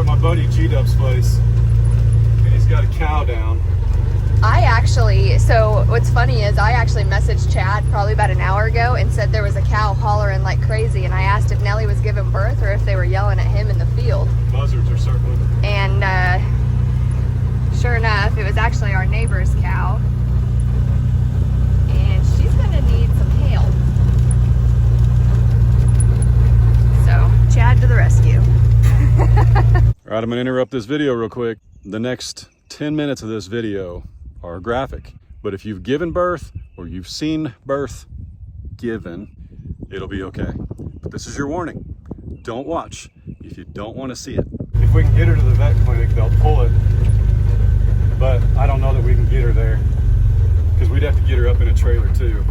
at my buddy G-Dub's place, and he's got a cow down. So what's funny is I actually messaged Chad probably about an hour ago and said there was a cow hollering like crazy, and I asked if Nellie was giving birth or if they were yelling at him in the field. Buzzards are circling. And sure enough, it was actually our neighbor's cow, and she's gonna need some help. So Chad to the rescue. All right, I'm gonna interrupt this video real quick. The next 10 minutes of this video are graphic, but if you've given birth or you've seen birth given, it'll be okay. But this is your warning. Don't watch if you don't want to see it. If we can get her to the vet clinic, they'll pull it, but I don't know that we can get her there because we'd have to get her up in a trailer too.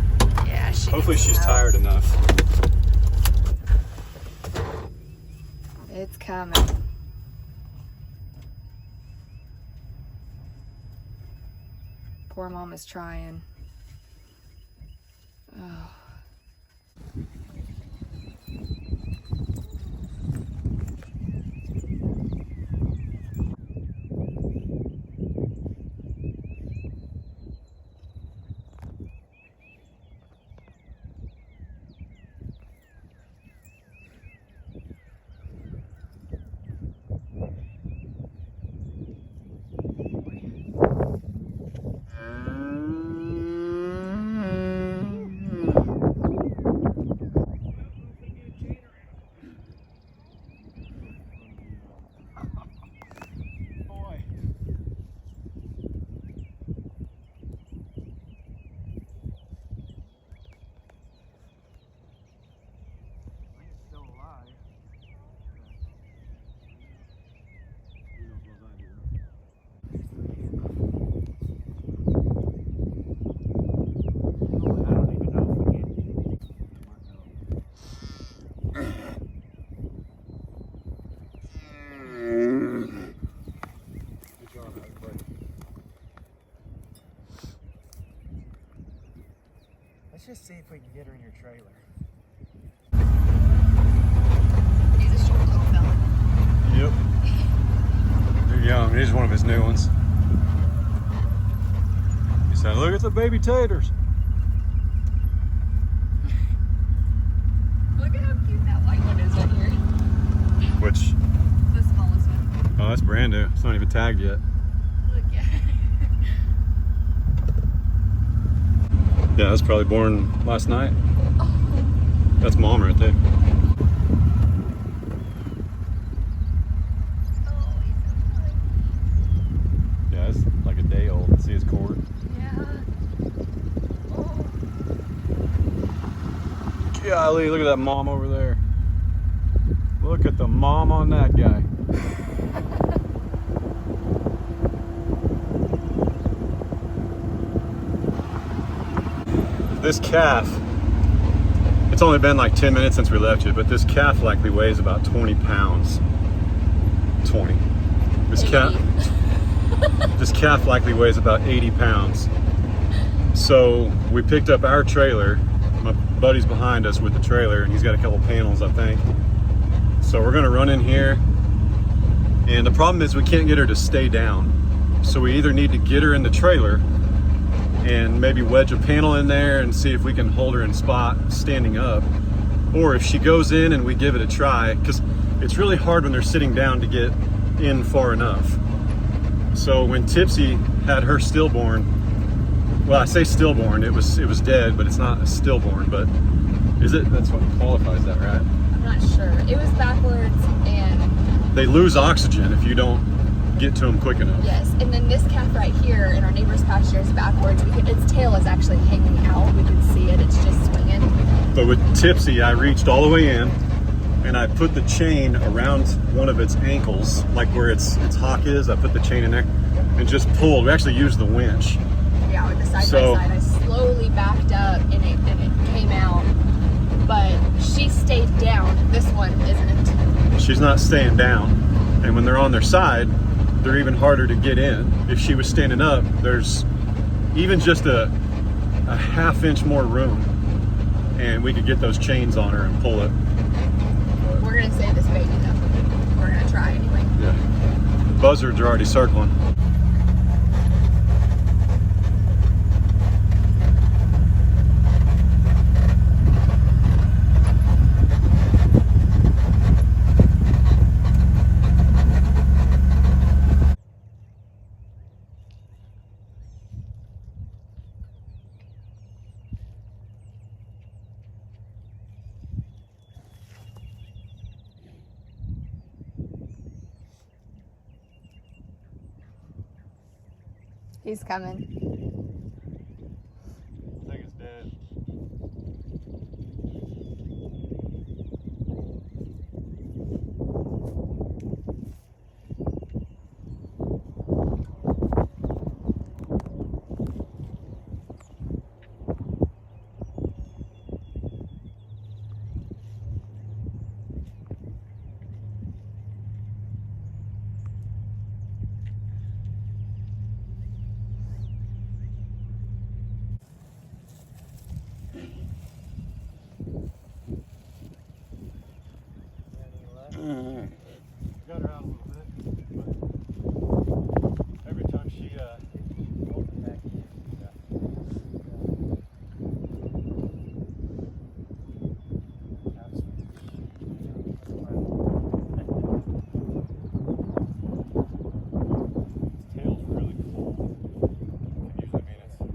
Yeah, hopefully she's tired enough. It's coming. Poor mom is trying. Oh. Let's just see if we can get her in your trailer. He's a short little fella. Yep. They're young. He's one of his new ones. He said, look at the baby taters. Look at how cute that white one is right here. Which? The smallest one. Oh, that's brand new. It's not even tagged yet. Look at it. Yeah, that's probably born last night. Oh. That's mom right there. Oh, he's so funny. Yeah, it's like a day old. See his cord? Yeah. Oh. Golly, look at that mom over there. Look at the mom on that guy. This calf, it's only been like 10 minutes since we left you, but this calf likely weighs about 20 pounds. 20. This calf likely weighs about 80 pounds. So we picked up our trailer. My buddy's behind us with the trailer, and he's got a couple panels, I think. So we're gonna run in here, and the problem is we can't get her to stay down. So we either need to get her in the trailer and maybe wedge a panel in there and see if we can hold her in spot standing up, or if she goes in and we give it a try, because it's really hard when they're sitting down to get in far enough. So when Tipsy had her stillborn, well, I say stillborn, it was dead, but it's not a stillborn, but is it? That's what qualifies that, right? I'm not sure. It was backwards, and they lose oxygen if you don't get to them quick enough. yes, and then this calf right here in our neighbor's pasture is backwards. Its tail is actually hanging out. We can see it. It's just swinging. But with Tipsy, I reached all the way in, and I put the chain around one of its ankles, like where its hock is. I put the chain in there and just pulled. We actually used the winch. Yeah, with the side by side, I slowly backed up, and it came out. But she stayed down. This one isn't. She's not staying down, and when they're on their side, they're even harder to get in. If she was standing up, there's even just a half-inch more room, and we could get those chains on her and pull it. We're gonna save this baby though. We're gonna try anyway. Yeah. buzzards are already circling. He's coming. I think it's dead. Got her out a little bit, but every time she pulls it back in. Tail's really cool. Can usually mean it's As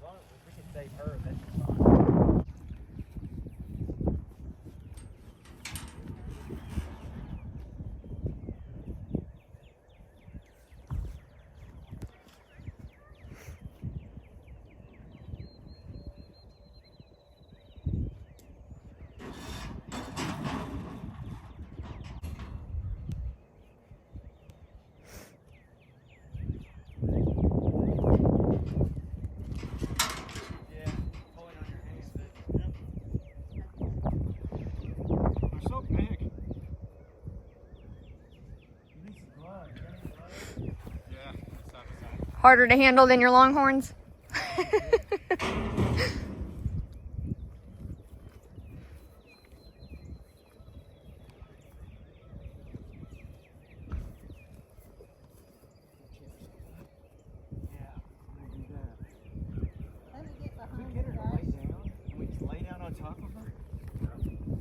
long as we can save her, that's fine. Yeah, pulling on your hands. they're so big. You need some gloves. You got any gloves? Yeah, it's not the same. Harder to handle than your longhorns? Yeah, we do that. We get her to lay down, and we just lay down on top of her. You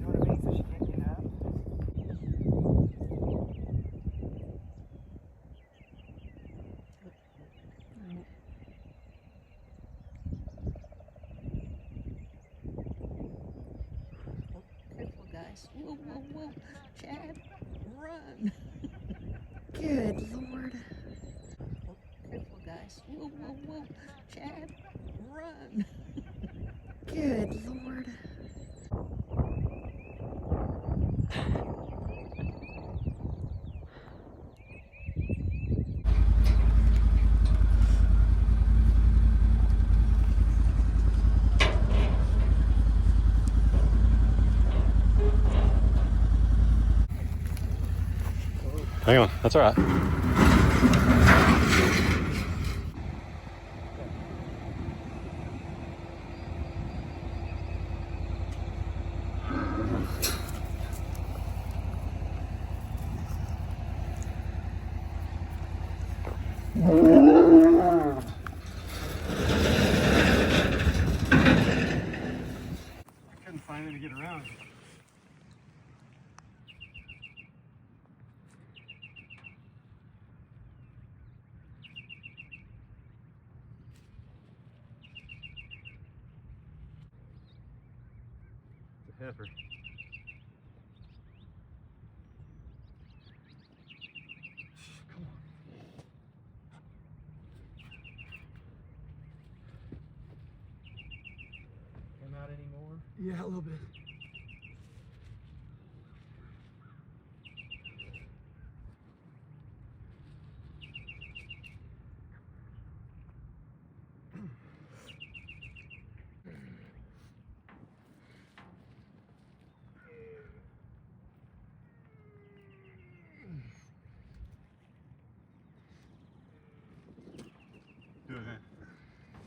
know what I mean? So she can't get up. Careful, guys. Whoa, whoa, whoa. Chad, run. Good Lord. Careful, guys. Whoa, whoa, whoa. Chad, run. Good Lord. Hang on, that's all right. I couldn't find it to get around. It's a heifer. Come on. Come out anymore? Yeah, a little bit. Do it, man.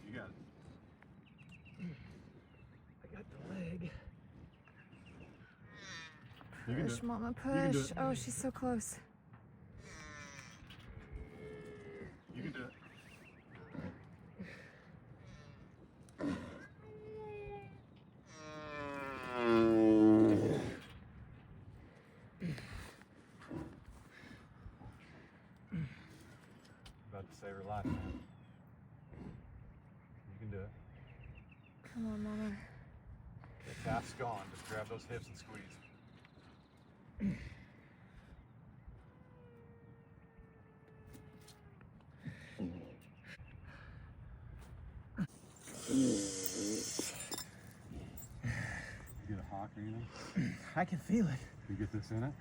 You got it. I got the leg. You can do Push, it. Mama, can do push. it. Oh, she's so close. You can do it. About to save her life, man. You can do it. Come on, Mama. The calf's gone. Just grab those hips and squeeze. You get a hawk or anything? I can feel it. You get this in it?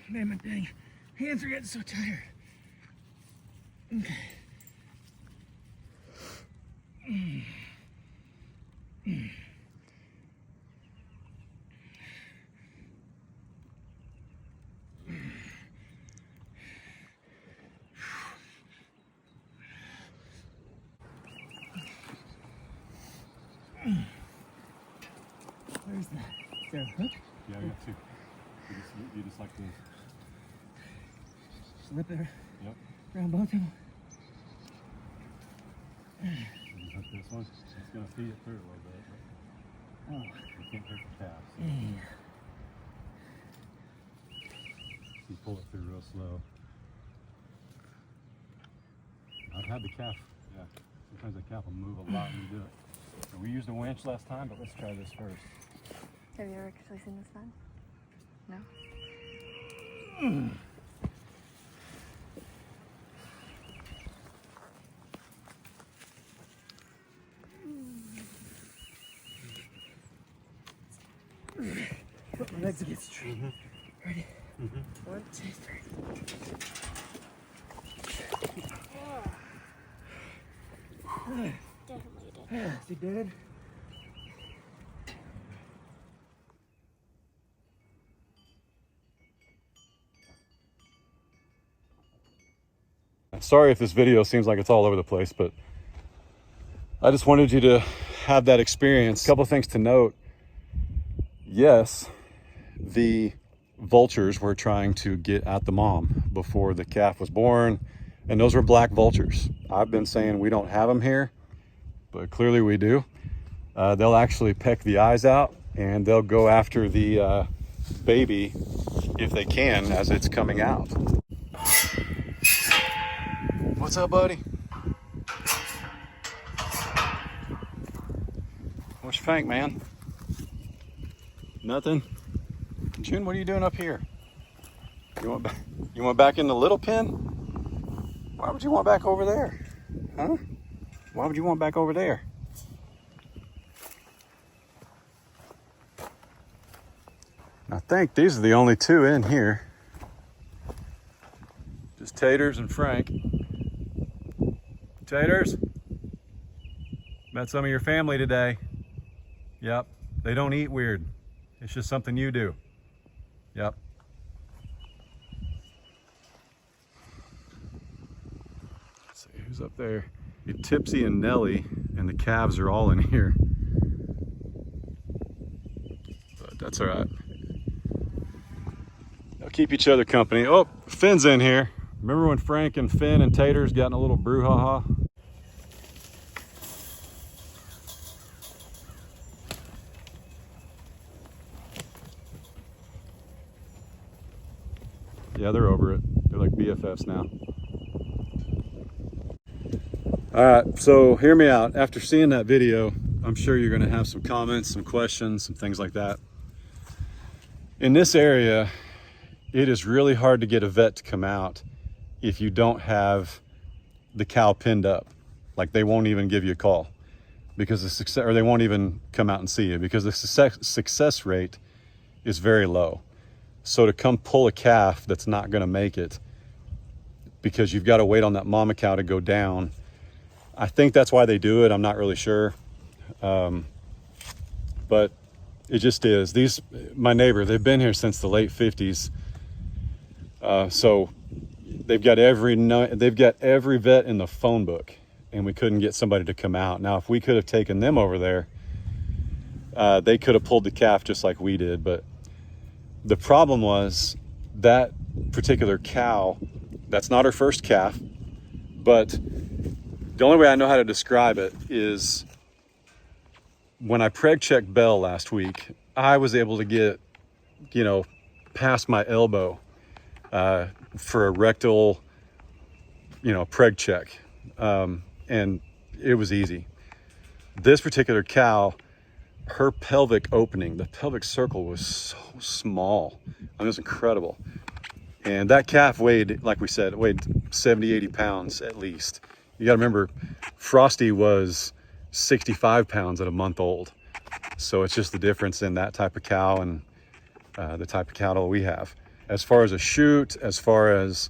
Man, my dang hands are getting so tired. Okay. Where's that? Is there a hook? Yeah, I got two. You just like to. Slip it Yep. around both of them. You hook this one. It's gonna feed it through a little bit. But Oh. you can't hurt the calf. So Yeah. you pull it through real slow. I've had the calf. Yeah. Sometimes the calf will move a lot when you do it. So we used a winch last time, but let's try this first. Have you ever actually seen this done? No? Put my legs against the tree. Ready? Mm-hmm. 1, 2, 3. Definitely did. Is he dead? Sorry if this video seems like it's all over the place, but I just wanted you to have that experience. A couple of things to note. Yes, the vultures were trying to get at the mom before the calf was born, and those were black vultures. I've been saying we don't have them here, but clearly we do. They'll actually peck the eyes out, and they'll go after the baby if they can as it's coming out. What's up, buddy? What's your think, man? Nothing? June, what are you doing up here? You want back in the little pen? Why would you want back over there? Huh? Why would you want back over there? I think these are the only two in here. Just Taters and Frank. Taters, met some of your family today. Yep, they don't eat weird. It's just something you do. Yep. Let's see, who's up there? Tipsy and Nelly, and the calves are all in here. But that's all right. They'll keep each other company. Oh, Finn's in here. Remember when Frank and Finn and Taters got in a little brouhaha? Yeah, they're over it. They're like BFFs now. All right, so hear me out. After seeing that video, I'm sure you're gonna have some comments, some questions, some things like that. In this area, it is really hard to get a vet to come out if you don't have the cow pinned up. Like, they won't even give you a call because the success, or they won't even come out and see you because the success rate is very low. So to come pull a calf that's not going to make it because you've got to wait on that mama cow to go down, I think that's why they do it. I'm not really sure. But it just is. My neighbor, they've been here since the late 50s. So they've got every vet in the phone book, and we couldn't get somebody to come out. Now, if we could have taken them over there, They could have pulled the calf just like we did, but the problem was that particular cow, that's not her first calf, but the only way I know how to describe it is when I preg checked Belle last week, I was able to get, you know, past my elbow for a rectal, you know, preg check. And it was easy. This particular cow, her pelvic opening, the pelvic circle was so small. I mean, it was incredible. And that calf weighed, like we said, weighed 70, 80 pounds at least. You got to remember, Frosty was 65 pounds at a month old. So it's just the difference in that type of cow and the type of cattle we have. As far as a chute, as far as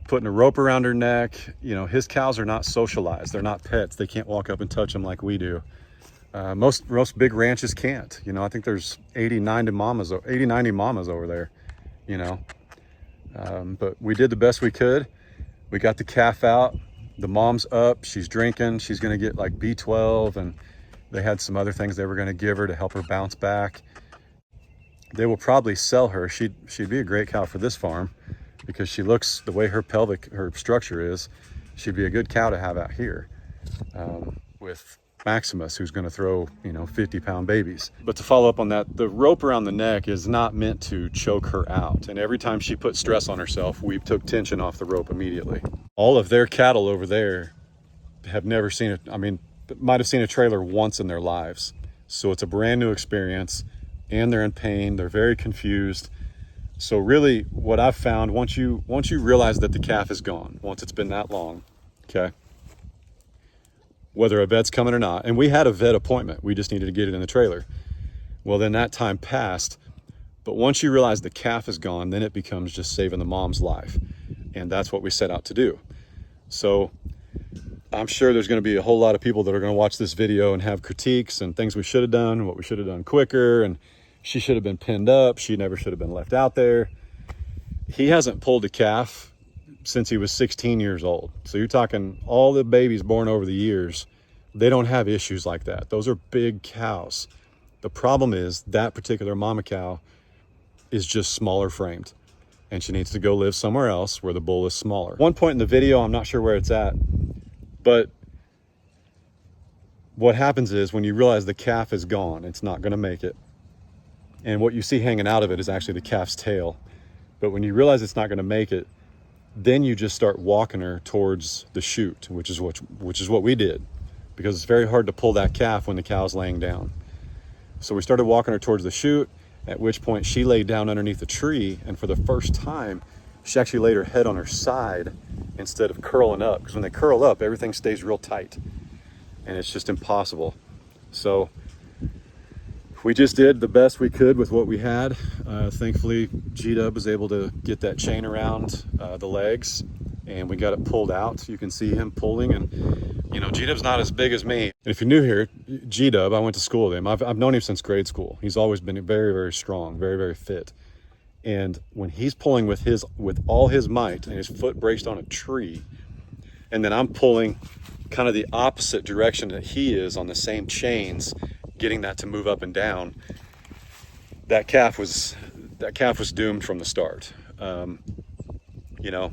putting a rope around her neck, you know, his cows are not socialized. They're not pets. They can't walk up and touch them like we do. Most big ranches can't. You know, I think there's 80, 90 mamas over there, you know. But we did the best we could. We got the calf out. The mom's up. She's drinking. She's going to get like B12, and they had some other things they were going to give her to help her bounce back. They will probably sell her. She'd be a great cow for this farm because she looks, the way her structure is, she'd be a good cow to have out here with Maximus, who's going to throw, you know, 50-pound babies. But to follow up on that, the rope around the neck is not meant to choke her out. And every time she put stress on herself, we took tension off the rope immediately. All of their cattle over there have never seen it. I mean, might have seen a trailer once in their lives. So it's a brand new experience, and they're in pain. They're very confused. So really what I've found, once you realize that the calf is gone, once it's been that long, okay, whether a vet's coming or not, and we had a vet appointment, we just needed to get it in the trailer. Well, then that time passed, but once you realize the calf is gone, then it becomes just saving the mom's life. And that's what we set out to do. So I'm sure there's going to be a whole lot of people that are going to watch this video and have critiques and things we should have done, what we should have done quicker, and she should have been pinned up. She never should have been left out there. He hasn't pulled a calf since he was 16 years old. So you're talking all the babies born over the years, they don't have issues like that. Those are big cows. The problem is that particular mama cow is just smaller framed, and she needs to go live somewhere else where the bull is smaller. One point in the video, I'm not sure where it's at, but what happens is when you realize the calf is gone, it's not going to make it. And what you see hanging out of it is actually the calf's tail. But when you realize it's not going to make it, then you just start walking her towards the chute, which is what we did, because it's very hard to pull that calf when the cow's laying down. So we started walking her towards the chute, at which point she laid down underneath the tree, and for the first time, she actually laid her head on her side instead of curling up, because when they curl up, everything stays real tight, and it's just impossible. So we just did the best we could with what we had. Thankfully, G-Dub was able to get that chain around the legs, and we got it pulled out. You can see him pulling, and you know, G-Dub's not as big as me. And if you're new here, G-Dub, I went to school with him. I've known him since grade school. He's always been very, very strong, very, very fit. And when he's pulling with all his might, and his foot braced on a tree, and then I'm pulling kind of the opposite direction that he is on the same chains, getting that to move up and down, that calf was doomed from the start. You know,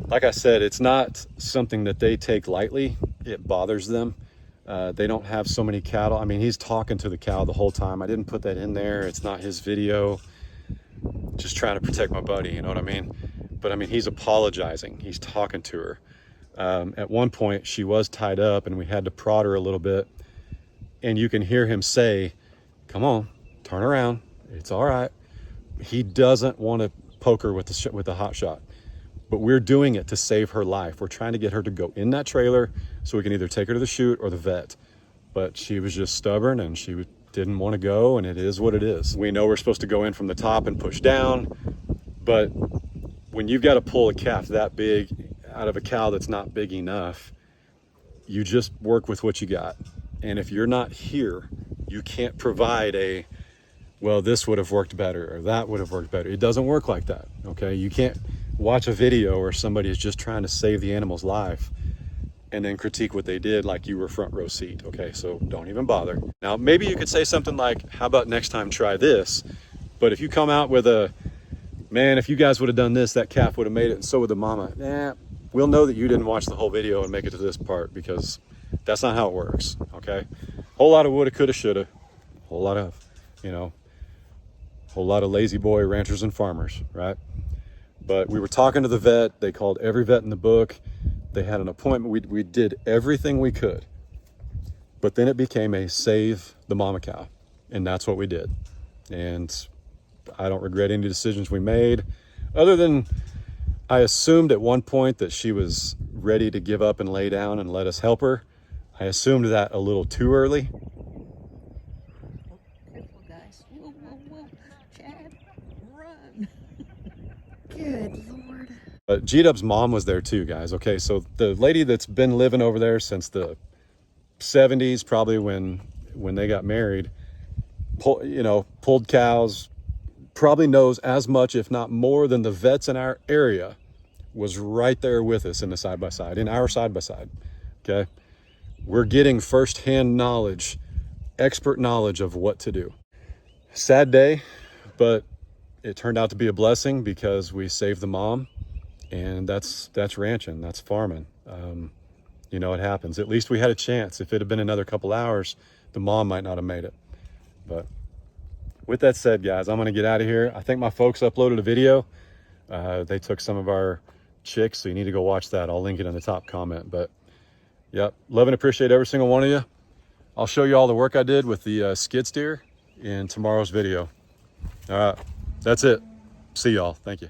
like I said, it's not something that they take lightly. It bothers them. They don't have so many cattle. I mean, he's talking to the cow the whole time. I didn't put that in there. It's not his video. Just trying to protect my buddy, you know what I mean? But I mean, he's apologizing. He's talking to her. At one point, she was tied up, and we had to prod her a little bit. And you can hear him say, "Come on, turn around. It's all right." He doesn't want to poke her with the hot shot, but we're doing it to save her life. We're trying to get her to go in that trailer so we can either take her to the chute or the vet. But she was just stubborn, and she didn't want to go, and it is what it is. We know we're supposed to go in from the top and push down, but when you've got to pull a calf that big out of a cow that's not big enough, you just work with what you got. And if you're not here, you can't provide well, this would have worked better or that would have worked better. It doesn't work like that, okay? You can't watch a video where somebody is just trying to save the animal's life and then critique what they did like you were front row seat. Okay, so don't even bother. Now, maybe you could say something like, how about next time try this? But if you come out with a, man, if you guys would have done this, that calf would have made it, and so would the mama. We'll know that you didn't watch the whole video and make it to this part, because that's not how it works, okay? Whole lot of woulda, coulda, shoulda. Whole lot of, you know, whole lot of lazy boy ranchers and farmers, right? But we were talking to the vet. They called every vet in the book. They had an appointment. We did everything we could. But then it became a save the mama cow. And that's what we did. And I don't regret any decisions we made, other than I assumed at one point that she was ready to give up and lay down and let us help her. I assumed that a little too early. Oh, careful, guys. Whoa, whoa, whoa. Chad, run. Good Lord. But G-Dub's mom was there too, guys. Okay, so the lady that's been living over there since the 70s, probably when they got married, pulled cows, probably knows as much, if not more, than the vets in our area, was right there with us in the side-by-side, in our side-by-side, okay? We're getting firsthand knowledge, expert knowledge of what to do. Sad day, but it turned out to be a blessing because we saved the mom, and that's ranching, that's farming. You know, it happens. At least we had a chance. If it had been another couple hours, the mom might not have made it. But with that said, guys, I'm gonna get out of here. I think my folks uploaded a video. They took some of our chicks, so you need to go watch that. I'll link it in the top comment. But yep, love and appreciate every single one of you. I'll show you all the work I did with the skid steer in tomorrow's video. All right, that's it. See y'all. Thank you.